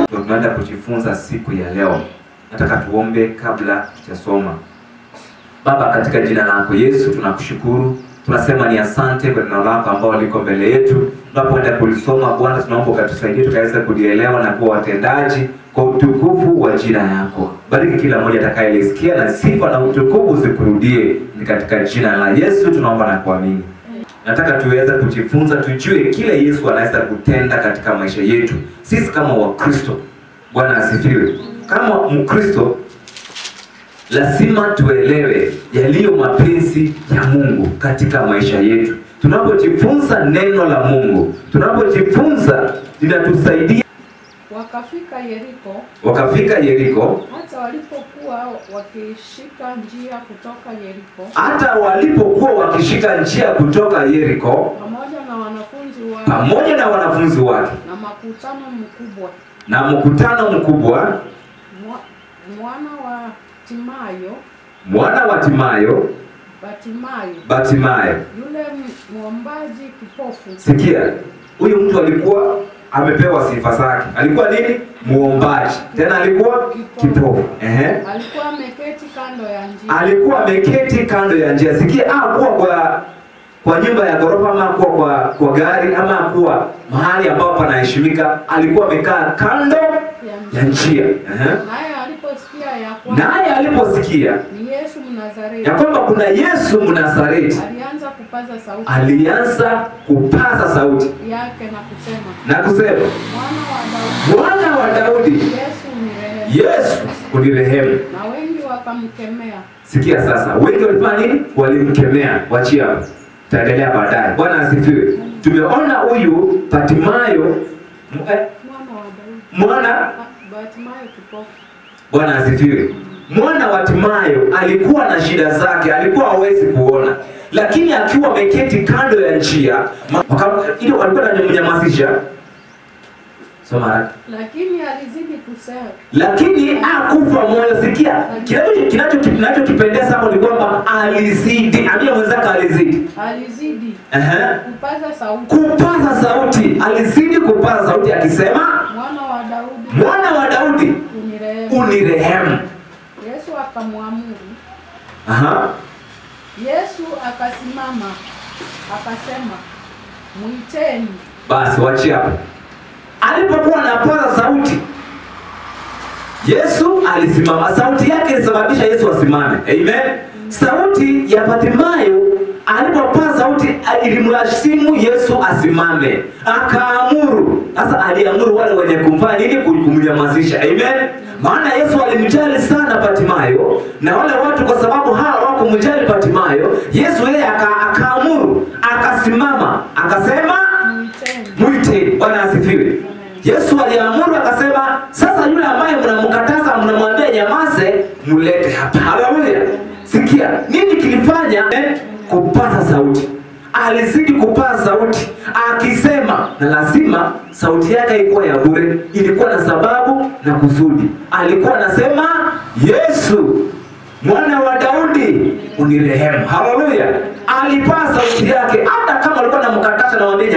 Tunaenda kujifunza siku ya leo. Nataka tuombe kabla tujasoma. Baba, katika jina lako Yesu tunakushukuru. Tunasema ni asante kwa neno lako ambalo liko mbele yetu. Tunapoenda kulisoma Bwana, tunaomba ukatusaidie tukaweza kulielewa na kuwa watendaji kwa utukufu wa jina yako. Bariki kila mmoja atakayelisikia na sifa na utukufu zikurudie. Ni katika jina la Yesu tunaomba na kuamini. Nataka tuweze kujifunza, tujue kile Yesu anaweza kutenda katika maisha yetu. Sisi kama Wakristo, Bwana asifiwe. Kama Mkristo lazima tuelewe yaliyo mapenzi ya Mungu katika maisha yetu. Tunapojifunza neno la Mungu, tunapojifunza linatusaidia. Wakafika Yeriko. Hata walipokuwa wakishika njia kutoka Yeriko, pamoja na wanafunzi wake na makutano mkubwa, mwana wa Timayo, Batimayo, yule muombaji kipofu. Sikia, huyu mtu alikuwa amepewa sifa zake. Alikuwa nini? Muombaji. Tena alikuwa kipofu. Alikuwa ameketi kando ya njia. Alikuwa ameketi kando ya njia. Sikia, hakuwa kwa nyumba ya ghorofa, ama hakuwa kwa gari, ama hakuwa mahali ambapo panaheshimika. Alikuwa amekaa kando ya njia. Naye aliposikia ni Yesu Mnazareti, ya kwamba kuna Yesu Mnazareti, alianza kupaza sauti yake na kusema, Mwana wa Daudi, Yesu unirehemu. Na wengi wakamkemea. Sikia sasa, wengi walifanya nini? Walimkemea. Wachia hapo, tutaendelea baadaye. Bwana asifiwe. Tumeona huyu Batimayo, Batimayo kipofu. Bwana asifiwe. Mwana wa Timayo alikuwa na shida zake, alikuwa hawezi kuona. Lakini akiwa ameketi kando ya njia, ile walikuwa wanamnyamazisha. Soma haraka. Lakini alizidi kusema. Lakini hakufa moyo. Sikia, kinachokipendeza hapo ni kwamba alizidi. Ambia mwenzako alizidi. Kupaza sauti. Alizidi kupaza sauti akisema, Mwana wa Daudi, unirehemu. Yesu akamwamuru. Yesu akasimama akasema, mwiteni. Basi wachia hapo. Alipokuwa anapaza sauti, Yesu alisimama. Sauti yake ilisababisha Yesu asimame. Amen. Sauti ya Batimayo alipopaza sauti ilimlazimu Yesu asimame. Akaamuru. Sasa aliamuru wale wenye kumfanya nini? Kumnyamazisha. Amen. Maana Yesu alimjali sana Batimayo, na wale watu kwa sababu hawa hawakumjali Batimayo, Yesu yeye akaamuru, akasimama, akasema, mwite. Bwana asifiwe. Yesu aliamuru akasema, sasa yule ambaye mnamkataza, mnamwambia nyamaze, mulete hapa. Haleluya. Sikia, nini kilifanya? Kupaza sauti. Alizidi kupaza sauti akisema, na lazima sauti yake ilikuwa ya bure, ilikuwa na sababu na kusudi. Alikuwa anasema, Yesu Mwana wa Daudi, unirehemu. Haleluya. Alipaza sauti yake hata kama alikuwa anamkataza na mwambie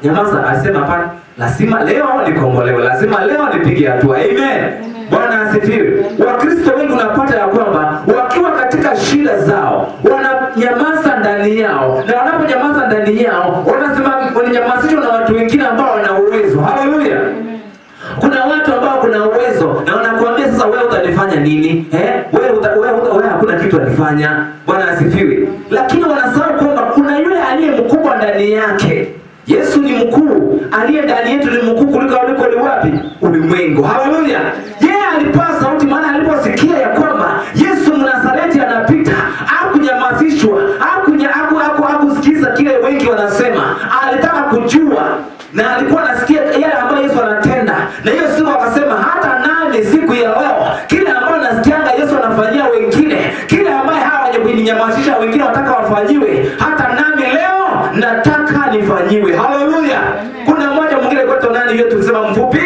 nyamaza, alisema hapana, lazima leo nikombolewe, lazima leo nipige hatua. Amen. Bwana asifiwe. Wakristo wengi unapata ya kwamba wakiwa katika shida zao wananyamaza ndani yao, na wanaponyamaza ndani yao wanasema wananyamazishwa na watu wengine ambao wana uwezo. Haleluya. Kuna watu ambao kuna uwezo na wanakuambia sasa, wewe utanifanya nini? Wewe hakuna kitu alifanya. Bwana asifiwe. Lakini wanasahau kwamba kuna yule aliye mkubwa ndani yake. Yesu ni mkuu, aliye ndani yetu ni mkuu kuliko wapi? Ulimwengu. Haleluya. Yeye alipaza sauti, maana aliposikia ya kwamba Yesu Mnazareti anapita, hakunyamazishwa, hakusikiza kile wengi wanasema. Alitaka kujua, na alikuwa anasikia yale ambayo Yesu anatenda. Na hiyo siku akasema, hata nani siku ya leo, kile ambacho nasikianga Yesu anafanyia wengine, kile ambaye hawa wenye kunyamazisha wengine wataka wafanyiwe, hata nami leo nataka nifanyiwe. Haleluya. Kuna mmoja mwingine kwa nani yetu tusema mfupi?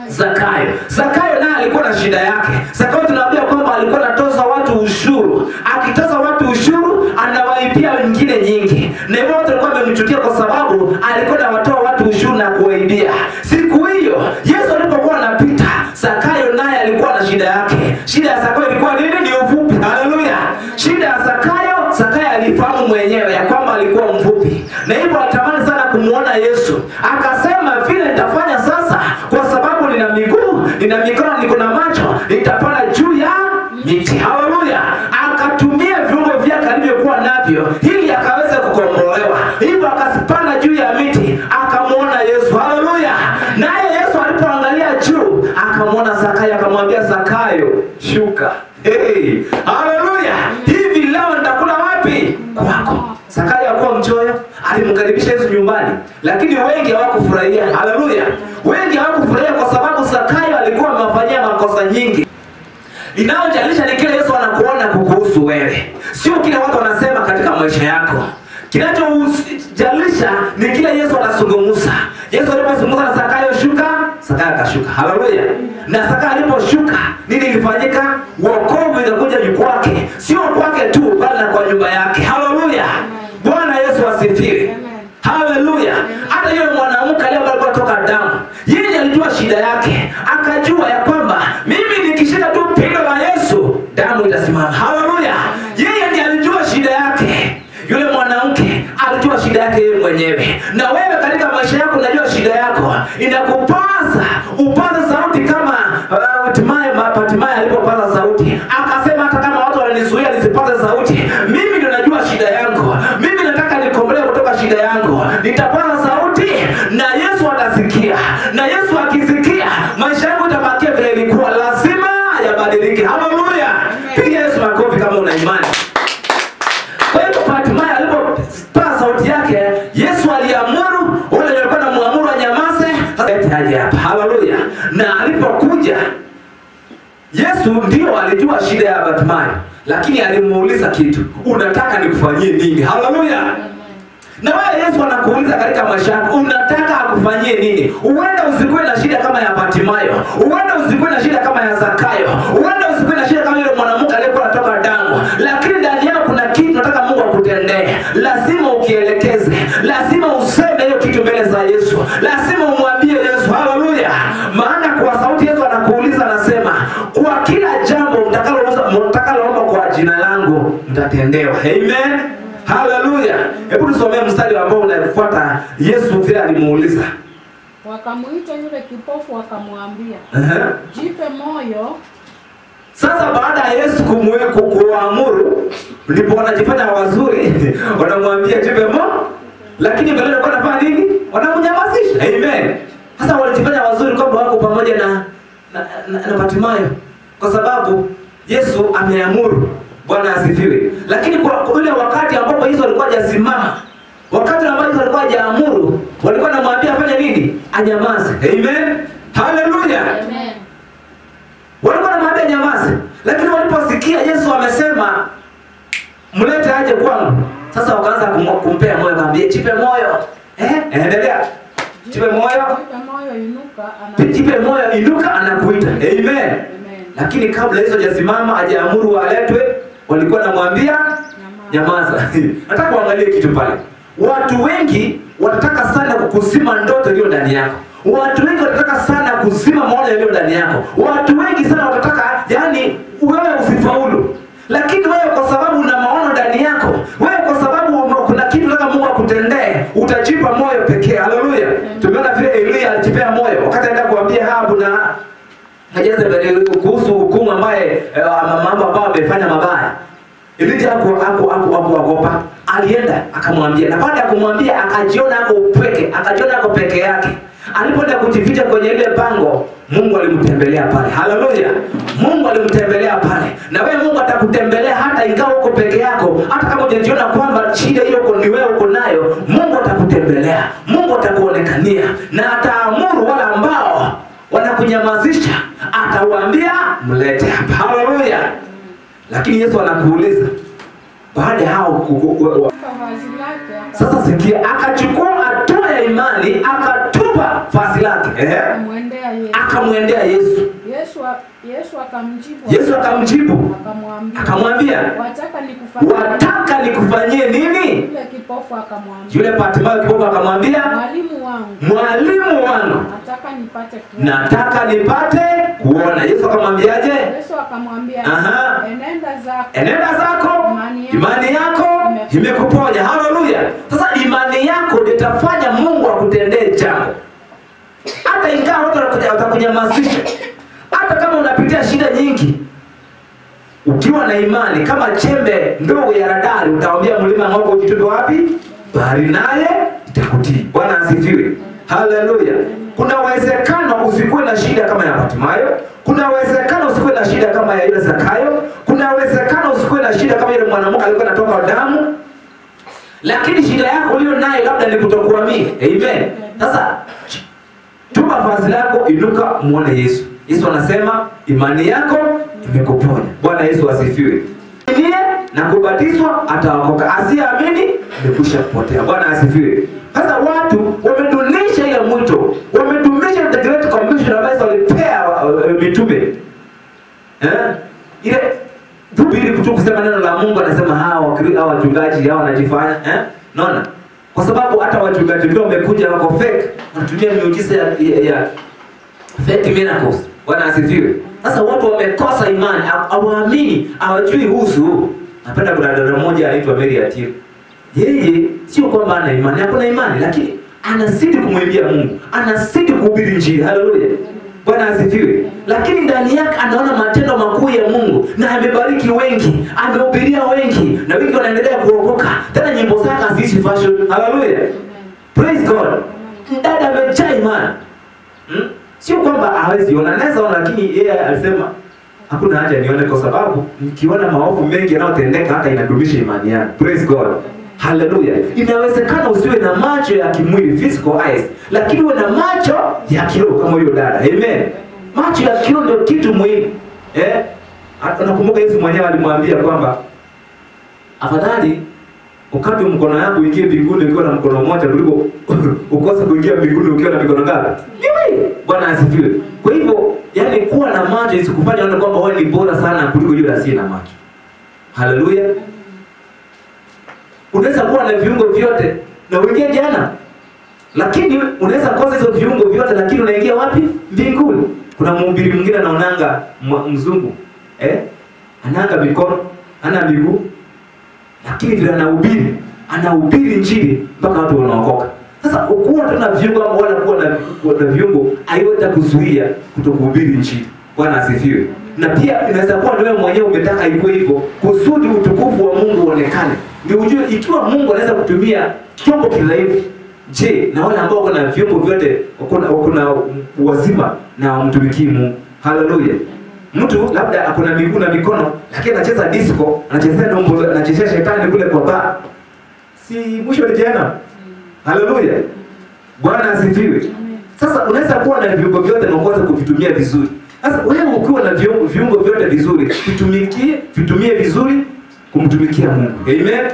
Zakayo. Zakayo naye alikuwa na shida yake. Zakayo tunaambia kwamba alikuwa anatoza watu ushuru. Akitoza watu ushuru, anawaibia wengine nyingi. Na hivyo watu walikuwa wamemchukia kwa sababu alikuwa anawatoa watu ushuru na kuwaibia. Siku hiyo Yesu alipokuwa anapita, Zakayo naye alikuwa na shida yake. Shida ya Zakayo ilikuwa nini? Ni ufupi. Haleluya. Shida ya Zakayo alifahamu mwenyewe ya kwamba alikuwa mfupi. Na hivyo alitamani sana kumuona Yesu. Akasema vile nitafanya sasa, kwa sababu nina miguu, nina mikono, niko na macho, nitapanda juu ya miti. Haleluya. Akatumia viungo vyake alivyokuwa navyo ili akaweze kukombolewa. Hivyo akasipanda juu ya miti, akamuona Yesu. Haleluya. Naye Yesu alipoangalia juu, akamuona Zakayo, akamwambia Zakayo, shuka. Hey, haleluya. Hivi leo nitakula wapi? Kwako. Zakayo hakuwa mchoyo, alimkaribisha Yesu nyumbani, lakini wengi hawakufurahia. Haleluya. Wengi hawakufurahia kwa sababu Zakayo alikuwa amefanyia makosa nyingi. Inaojalisha ni kile Yesu anakuona kukuhusu wewe, sio kile watu wanasema katika maisha yako. Kinachojalisha ni kile Yesu anazungumza. Yesu alipozungumza na Zakayo, shuka, Zakayo akashuka. Haleluya. Na Zakayo aliposhuka, nini ilifanyika? Wokovu ikakuja juu kwake, sio kwake tu bali na kwa nyumba yake. Haleluya. Bwana Yesu asifiwe. Haleluya. Hata yule mwanamke aliyekuwa kutoka damu, yeye alijua shida yake, akajua ya kwamba mimi nikishika tu pindo la Yesu, damu itasimama. Haleluya. Yeye ndiye alijua shida yake. Yule mwanamke alijua shida yake yeye mwenyewe. Na wewe katika maisha yako unajua shida yako. Inakupasa upaze sauti kama Hatimaye alipopaza sauti, akasema hata kama watu wananizuia nisipaze sauti, mimi ndio najua shida yangu. Mimi nataka nikombolewe kutoka shida yangu. Nitapaza sauti na Yesu atasikia. Na Yesu akisikia, maisha yangu itabakia vile ilikuwa. Lazima yabadilike. Haleluya. Piga Yesu makofi kama una imani. Kwa hiyo Hatimaye alipopaza sauti yake, Yesu aliamuru wale walikuwa na muamuru anyamaze, sasa aje hapa. Haleluya. Na alipokuja Yesu ndio alijua shida ya Hatimaye, lakini alimuuliza kitu, unataka nikufanyie nini? Haleluya. Na wewe Yesu anakuuliza katika maisha yako, unataka akufanyie nini? Uenda usikuwe na shida kama ya Hatimaye, uenda usikuwe na shida kama ya Zakayo, uenda usikuwe na shida kama yule mwanamke aliyekuwa anatoka damu, lakini ndani yako kuna kitu nataka Mungu akutendee. Lazima ukielekeze, lazima useme hiyo kitu mbele za Yesu, lazima umwambie Yesu. Haleluya. Maana kwa sauti Yesu anakuuliza, anasema kwa kila jambo mtakaloomba kwa jina langu mtatendewa. Amen. Haleluya. Hebu tusomee mstari ambao unafuata. Yesu vile alimuuliza. Wakamuita yule kipofu wakamwambia, jipe moyo. Sasa baada ya Yesu kuamuru, ndipo wanajifanya wazuri, wanamwambia jipe moyo, lakini mbele walikuwa wanafanya nini? Wanamnyamazisha. Amen. Sasa wanajifanya wazuri kwamba wako pamoja na Hatimaye kwa sababu Yesu ameamuru. Bwana asifiwe. Lakini kwa ule wakati ambapo Yesu alikuwa hajasimama, wakati ambapo Yesu alikuwa hajaamuru, walikuwa wanamwambia afanye nini? Anyamaze. Amen. Haleluya. Amen. Walikuwa wanamwambia nyamaze, lakini waliposikia Yesu amesema mlete aje kwangu, sasa wakaanza kumpea moyo, akamwambia jipe moyo. Endelea. Jipe moyo. Jipe moyo, inuka, anakuita. Amen. Lakini kabla Yesu hajasimama hajaamuru waletwe, walikuwa wanamwambia nyamaza. Nataka kuangalia kitu pale. Watu wengi wanataka sana kukuzima ndoto iliyo ndani yako. Watu wengi wanataka sana kuzima maono yaliyo ndani yako. Watu wengi sana wanataka yani wewe usifaulu. Lakini wewe kwa sababu una maono ndani yako, wewe kwa sababu kuna kitu nataka Mungu akutendee, utajipa moyo pekee. Haleluya. Tumeona vile Elia alijipea moyo wakati anaenda kuambia Ahabu na Jezebeli kuhusu hukumu ambaye mambo ambayo amefanya mabaya. Elijah hapo agopa. Alienda akamwambia, na baada ya kumwambia akajiona ako upweke, akajiona ako peke yake. Alipoenda kujificha kwenye ile pango, Mungu alimtembelea pale. Haleluya. Mungu alimtembelea pale. Na wewe Mungu atakutembelea hata ingawa uko peke yako. Hata kama unajiona kwamba shida hiyo ni wewe uko nayo, Mungu atakutembelea. Mungu atakuonekania na ataamuru wale ambao wanakunyamazisha, atawaambia mlete hapa. Haleluya. Lakini Yesu anakuuliza baada hao sasa sikia, akachukua hatua ya imani, akatupa vazi lake. Akamwendea Yesu. Yesu akamjibu. Akamwambia, wataka nikufanyie nini? Yule Bartimayo kipofu akamwambia, mwalimu wangu, nataka nipate kuona. Yesu akamwambiaje? Yesu akamwambia, enenda zako, imani yako imekuponya. Haleluya. Sasa imani yako itafanya Mungu akutendee jambo. Hata ingawa watu watakunyamazisha, hata kama unapitia shida nyingi, ukiwa na imani kama chembe ndogo ya radari, utaambia mlima wako ujitupe wapi? Bahari, naye itakutii. Bwana asifiwe. Haleluya. Kuna uwezekano usikuwe na shida kama ya Bartimayo. Kuna uwezekano usikuwe na shida kama ya yule Zakayo. Kuna uwezekano usikuwe na shida kama yule mwanamke alikuwa anatoka damu. Lakini shida yako ulio nayo labda ni kutokuamini. Amen. Sasa tupa vazi lako, inuka muone Yesu. Yesu anasema imani yako imekuponya. Bwana Yesu asifiwe. Ndiye na kubatizwa ataokoka, asiamini amekwisha kupotea. Bwana asifiwe. Sasa watu wamedunisha ile mwito, wamedumisha the great commission ambayo walipea mitume. Ile tubiri kutoka kusema neno la Mungu, anasema hawa wachungaji hawa wanajifanya, naona? Kwa sababu hata wachungaji ndio wamekuja wako fake, wanatumia miujiza ya fake miracles. Bwana asifiwe. Sasa watu wamekosa imani, hawaamini, hawajui husu. Napenda kuna dada mmoja anaitwa Mary Atiro. Yeye sio kwamba ana imani, hakuna imani, lakini anazidi kumwimbia Mungu, anazidi kuhubiri Injili. Haleluya. Bwana asifiwe. Lakini ndani yake anaona matendo makuu ya Mungu na amebariki wengi, amehubiria wengi na wengi wanaendelea kuokoka. Tena nyimbo zake haziishi fashion. Haleluya. Praise God. Dada amejaa imani. Sio kwamba hawezi ona, anaweza ona, lakini yeye alisema hakuna haja nione kwa sababu nikiona maovu mengi yanayotendeka hata inadumisha imani yangu. Praise God. Haleluya. Inawezekana usiwe na macho ya kimwili, physical eyes, lakini uwe na macho ya kiroho kama huyo dada. Amen. Macho ya kiroho ndio kitu muhimu. Nakumbuka Yesu mwenyewe alimwambia kwamba afadhali ukate mkono wako uingie mbinguni ukiwa na mkono mmoja kuliko ukose kuingia mbinguni ukiwa na mikono ngapi? Bwana asifiwe. Kwa hivyo, yani kuwa na macho isikufanye uone kwamba wewe ni bora sana kuliko yule asiye na macho. Haleluya. Unaweza kuwa na viungo vyote na uingie jana, lakini unaweza kosa hizo viungo vyote lakini unaingia wapi? Mbinguni. Kuna mhubiri mwingine anaonanga mzungu, ananga mikono, ana miguu, lakini vile anahubiri Injili mpaka watu wanaokoka. Sasa ukuwa tu na viungo wala kuwa na viungo haiwezi kuzuia kutokuhubiri Injili. Bwana asifiwe. Na pia inaweza kuwa wewe mwenyewe umetaka ikuwe hivyo kusudi utukufu wa Mungu uonekane. Ni ujue ikiwa Mungu anaweza kutumia chombo kidhaifu, je, na wale ambao kuna viungo vyote, kuna wazima na wamtumikii Mungu. Haleluya. Mtu labda akona miguu na mikono lakini anacheza disco, anachezea ndombo, anachezea shetani kule kwa bar. Si mwisho wa jana. Haleluya. Bwana asifiwe. Sasa unaweza kuwa na viungo vyote na ukosa kuvitumia vizuri. Sasa wewe ukiwa na viungo vyote vizuri, vitumie vizuri kumtumikia Mungu. Amen.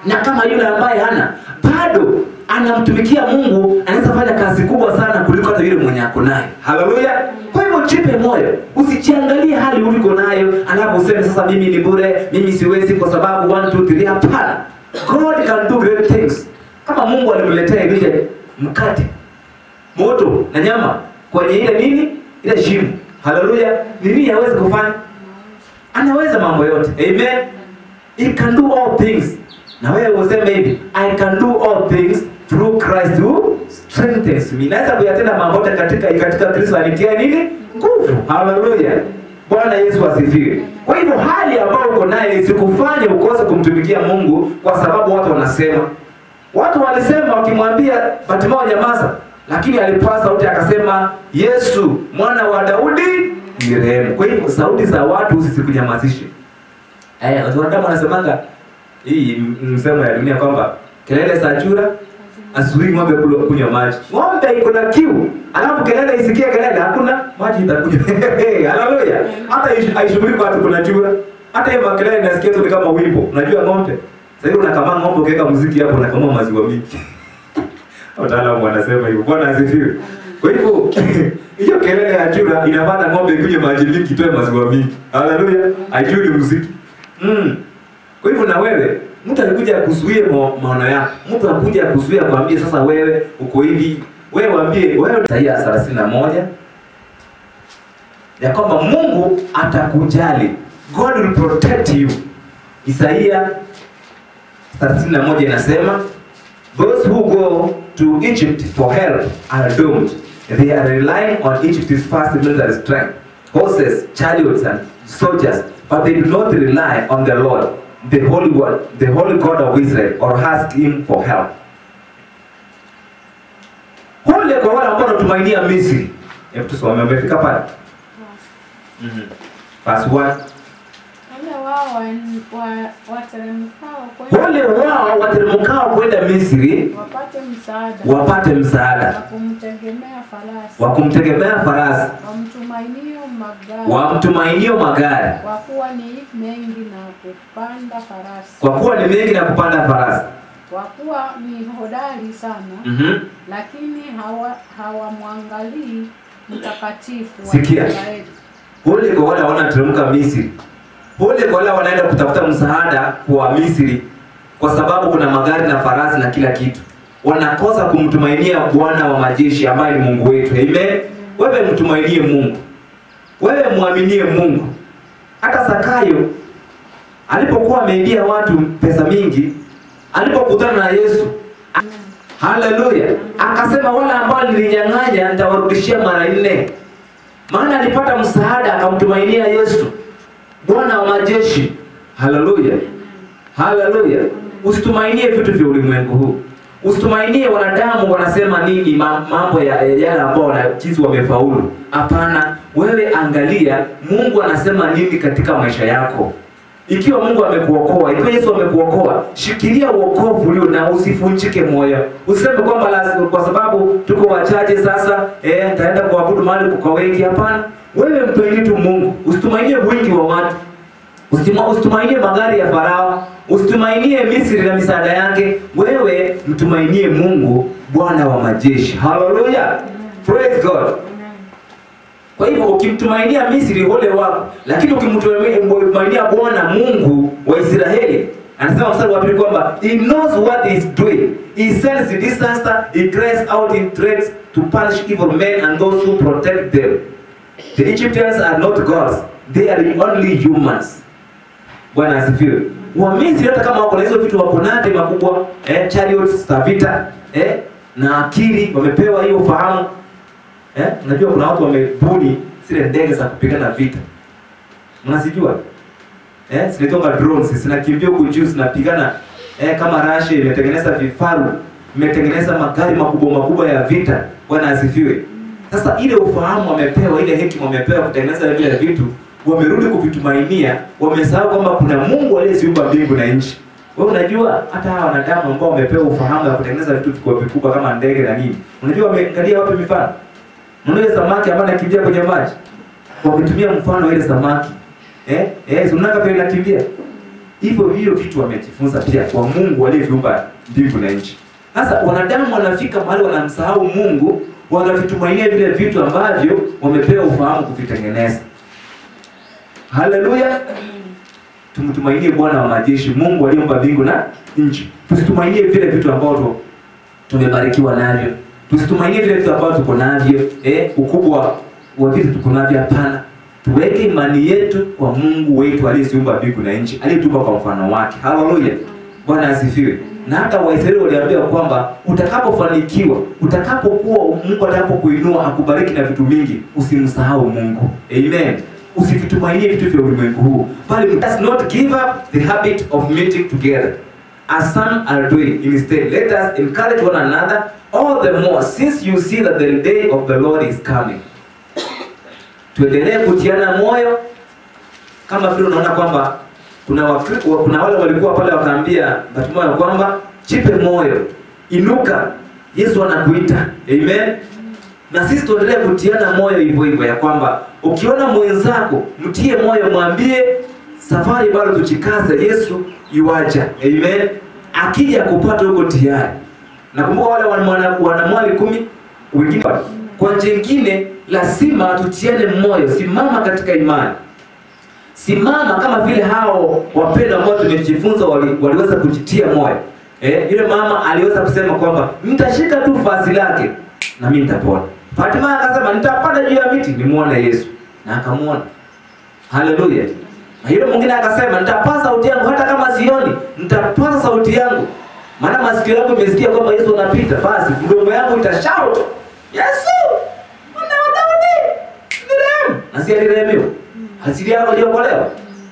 Na kama yule ambaye hana, bado anamtumikia Mungu, anaweza fanya kazi kubwa sana kuliko hata yule mwenye ako naye. Haleluya. Kwa hivyo jipe moyo. Usijiangalie hali uliko nayo, alafu useme sasa mimi ni bure, mimi siwezi kwa sababu 1 2 3. Hapana. God can do great things. Kama Mungu alimletea Elisha mkate, moto na nyama kwenye ile shimo. Haleluya. Nini hawezi kufanya? Anaweza mambo yote. Amen. He can do all things. Na wewe useme hivi, I can do all things through Christ who strengthens me. Naweza kuyatenda mambo yote katika Kristo anitia nini? Nguvu. Haleluya. Bwana Yesu asifiwe. Kwa hivyo hali ambayo uko nayo isikufanye ukose kumtumikia Mungu kwa sababu watu wanasema. Watu walisema wakimwambia Bartimayo nyamaza, lakini alipaza sauti akasema, Yesu mwana wa Daudi nirehemu. Kwa hivyo sauti za watu usikunyamazishe. Wanadamu wanasemanga hii msemo ya dunia kwamba kelele za chura asubuhi ng'ombe kunywa maji. Ng'ombe iko na kiu, alafu kelele isikie kelele hakuna maji itakunywa. Haleluya. Hata haishughuliki watu kuna chura. Hata hiyo makelele nasikia tu kama wimbo. Unajua ng'ombe. Sasa hiyo unakamua ng'ombe ukiweka muziki hapo unakamua maziwa mingi. Wataalamu wanasema hivyo. Bwana asifiwe. Kwa hivyo hiyo kelele ya chura inapata ng'ombe kunywa maji mingi toe maziwa mingi. Haleluya. Haijui muziki. Kwa hivyo na wewe mtu alikuja kuzuia maono yako. Mtu anakuja kuzuia kwambie sasa wewe uko hivi. Wewe waambie wewe Isaia 31 ya kwamba Mungu atakujali. God will protect you. Isaia 31 inasema those who go to Egypt for help are doomed. They are relying on Egypt's fast military strength, horses, chariots, and soldiers, but they do not rely on the Lord, the Holy One, the Holy God of Israel, or ask Him for help. Ole kwa wale ambao wanatumainia Misri. Hebu tusome, umefika pale? Verse 1. Wale wao wateremkao kwenda Misri wapate msaada wa kumtegemea farasi wamtumainio magari kwa kuwa ni mengi na kupanda farasi kwa kuwa ni hodari sana lakini hawamwangalii mtakatifu wa Israeli. Ole kwa wale wanateremka Misri. Ole kwa wale wanaenda kutafuta msaada kwa Misri kwa sababu kuna magari na farasi na kila kitu. Wanakosa kumtumainia Bwana wa majeshi ambaye ni Mungu wetu. Amen. Wewe mtumainie Mungu. Wewe muaminie Mungu. Hata Zakayo alipokuwa ameibia watu pesa mingi, alipokutana na Yesu, haleluya, akasema wale ambao nilinyang'anya nitawarudishia mara 4. Maana alipata msaada akamtumainia Yesu, Bwana wa majeshi. Haleluya. Haleluya. Usitumainie vitu vya ulimwengu huu. Usitumainie wanadamu wanasema nini, mambo ya yale ambao na jinsi wamefaulu. Hapana, wewe angalia Mungu anasema nini katika maisha yako. Ikiwa Mungu amekuokoa, ikiwa Yesu amekuokoa, shikilia wokovu ulio na usifunjike moyo. Usiseme kwamba kwa sababu tuko wachache sasa, nitaenda kuabudu mahali kwa wengi. Hapana. Wewe mtumikie tu Mungu. Usitumainie wingi wa watu. Usitumainie magari ya Farao. Usitumainie Misri na misaada yake. Wewe mtumainie Mungu, Bwana wa majeshi. Hallelujah. Praise God. Kwa hivyo ukimtumainia Misri ole wako, lakini ukimtumainia Bwana Mungu wa Israeli, anasema mstari wa 2 kwamba he knows what he is doing. He sends the disaster, he cries out in threats to punish evil men and those who protect them. The Egyptians are not gods, they are only humans. Bwana asifiwe. Wamisri hata kama wako na hizo vitu wako navyo makubwa, chariots za vita, na akili wamepewa hiyo fahamu. Unajua kuna watu wamebuni zile ndege za kupigana vita. Mnasijua? Zinaitwa drones, zinakimbia huko juu zinapigana kama Russia imetengeneza vifaru, imetengeneza magari makubwa ya vita. Bwana asifiwe. Sasa ile ufahamu wamepewa, ile hekima wamepewa kutengeneza vile vitu, wamerudi kuvitumainia, wamesahau kwamba kuna Mungu aliyeziumba mbingu na nchi. Wewe unajua hata hawa wanadamu ambao wamepewa ufahamu wa kutengeneza vitu vikubwa kama ndege na nini. Unajua wameangalia wapi mifano? Mnaona samaki ambaye anakimbia kwenye maji. Wametumia mfano ile samaki. Unaona vile anakimbia. Hivyo vitu wamejifunza pia kwa Mungu aliyeviumba mbingu na nchi. Sasa wanadamu wanafika mahali wanamsahau Mungu, wanavitumainia vile vitu ambavyo wamepewa ufahamu kuvitengeneza. Haleluya. Tumtumainie Bwana wa majeshi, Mungu aliyeumba mbingu na nchi. Tusitumainie vile vitu ambavyo tumebarikiwa navyo. Tusitumainie vile vitu ambavyo tuko navyo, ukubwa wa vitu tuko navyo. Hapana. Tuweke imani yetu kwa Mungu wetu aliyeumba mbingu na nchi, aliyetupa kwa mfano wake. Haleluya. Bwana asifiwe. Na hata Waisraeli waliambiwa kwamba utakapofanikiwa, utakapokuwa Mungu atakapokuinua akubariki na vitu mingi, usimsahau Mungu. Amen. Usivitumainie vitu vya ulimwengu huu, bali does not give up the habit of meeting together as some are doing. Instead, let us encourage one another all the more since you see that the day of the Lord is coming. Tuendelee kutiana moyo kama vile unaona kwamba kuna wale walikuwa pale wakaambia Bartimayo kwamba jipe moyo, inuka, Yesu anakuita. Amen. Na sisi tuendelee kutiana moyo hivyo ya kwamba ukiona mwenzako mtie moyo, mwambie safari bado tuchikaze, Yesu yuaja. Amen. Akija kupata huko tayari. Nakumbuka wale wanamwali 10 wengine. Kwa jingine lazima tutiane moyo, simama katika imani. Simama kama vile hao wapendwa ambao tumejifunza waliweza kujitia moyo. Yule mama aliweza kusema kwamba nitashika tu vazi lake na mimi nitapona. Fatima akasema nitapanda juu ya miti nimuone Yesu, na akamuona. Haleluya. Na yule mwingine akasema nitapaza sauti yangu hata kama sioni, nitapaza sauti yangu. Maana masikio yangu yamesikia kwamba Yesu anapita, basi mdomo yangu itashout, Yesu! Mwana wa Daudi! Nirehemu! Nirehemiwa. Hasiri yako iliokolewa.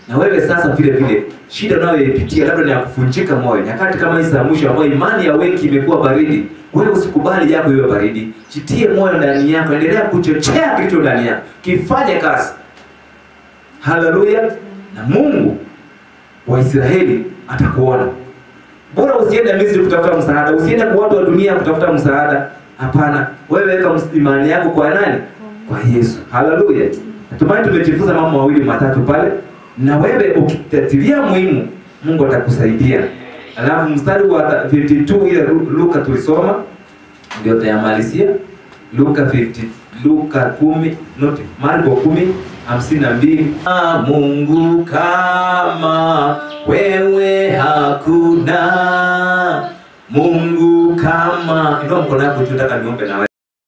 Na wewe sasa vile vile shida unayoipitia labda ni ya kuvunjika moyo. Nyakati kama hizi za mwisho ambayo imani ya wengi imekuwa baridi, wewe usikubali yako iwe baridi. Jitie moyo ndani yako, endelea kuchochea kitu ndani yako, kifanye kazi. Haleluya. Na Mungu wa Israeli atakuona. Bora usiende Misri kutafuta msaada, usiende kwa watu wa dunia kutafuta msaada. Hapana, wewe weka imani yako kwa nani? Kwa Yesu. Haleluya. Natumai tumejifunza mambo mawili matatu pale, na wewe ukitatilia muhimu, Mungu atakusaidia. Alafu mstari wa 52 ile Luka tulisoma ndio tayamalizia. Luka 10 Marko 10:52. Mungu kama wewe hakuna. Mungu kama ndio mkono wako tunataka niombe na wewe.